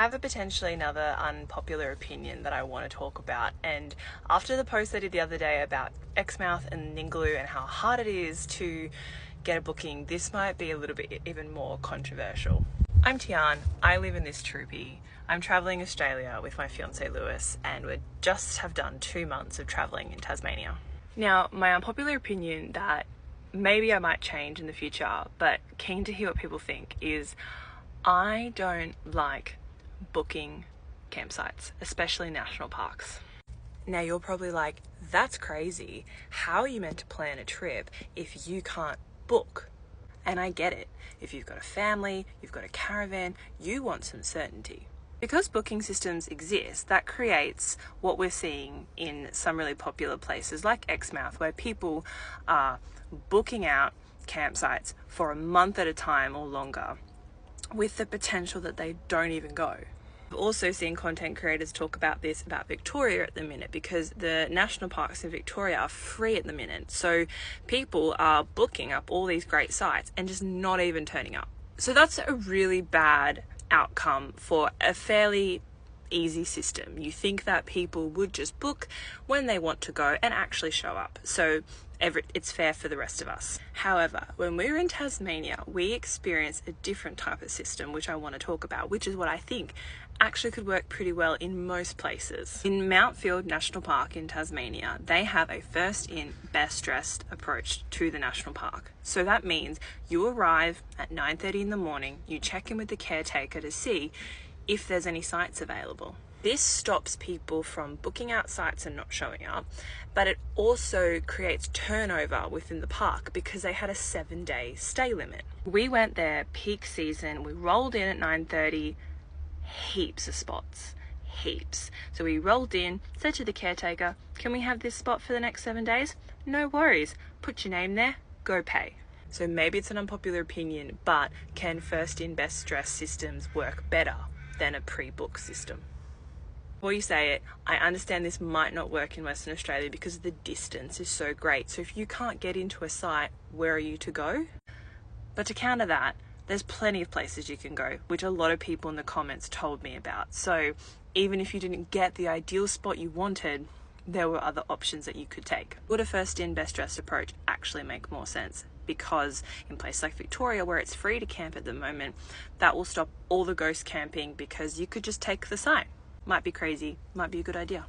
have a potentially another unpopular opinion that I want to talk about, and after the post I did the other day about Exmouth and Ningaloo and how hard it is to get a booking, this might be a little bit even more controversial. I'm Tian, I live in this troopy. I'm travelling Australia with my fiance Lewis, and we just have done 2 months of travelling in Tasmania. Now, my unpopular opinion that maybe I might change in the future, but keen to hear what people think, is I don't like booking campsites, especially national parks. Now you're probably like, that's crazy. How are you meant to plan a trip if you can't book? And I get it. If you've got a family, you've got a caravan, you want some certainty. Because booking systems exist, that creates what we're seeing in some really popular places like Exmouth, where people are booking out campsites for a month at a time or longer, with the potential that they don't even go. I've also seen content creators talk about this about Victoria at the minute, because the national parks in Victoria are free at the minute. So people are booking up all these great sites and just not even turning up. So that's a really bad outcome for a fairly easy system. You think that people would just book when they want to go and actually show up. So it's fair for the rest of us. However, when we were in Tasmania, we experienced a different type of system, which I want to talk about, which is what I think actually could work pretty well in most places. In Mount Field National Park in Tasmania, they have a first in, best dressed approach to the national park. So that means you arrive at 9:30 in the morning, you check in with the caretaker to see if there's any sites available. This stops people from booking out sites and not showing up, but it also creates turnover within the park because they had a 7-day stay limit. We went there peak season, we rolled in at 9:30, heaps of spots, heaps. So we rolled in, said to the caretaker, can we have this spot for the next 7 days? No worries, put your name there, go pay. So maybe it's an unpopular opinion, but can first in best dress systems work better than a pre-book system? Before you say it, I understand this might not work in Western Australia because the distance is so great. So if you can't get into a site, where are you to go? But to counter that, there's plenty of places you can go, which a lot of people in the comments told me about. So even if you didn't get the ideal spot you wanted, there were other options that you could take. Would a first in, best dressed approach actually make more sense? Because in places like Victoria, where it's free to camp at the moment, that will stop all the ghost camping because you could just take the site. Might be crazy, might be a good idea.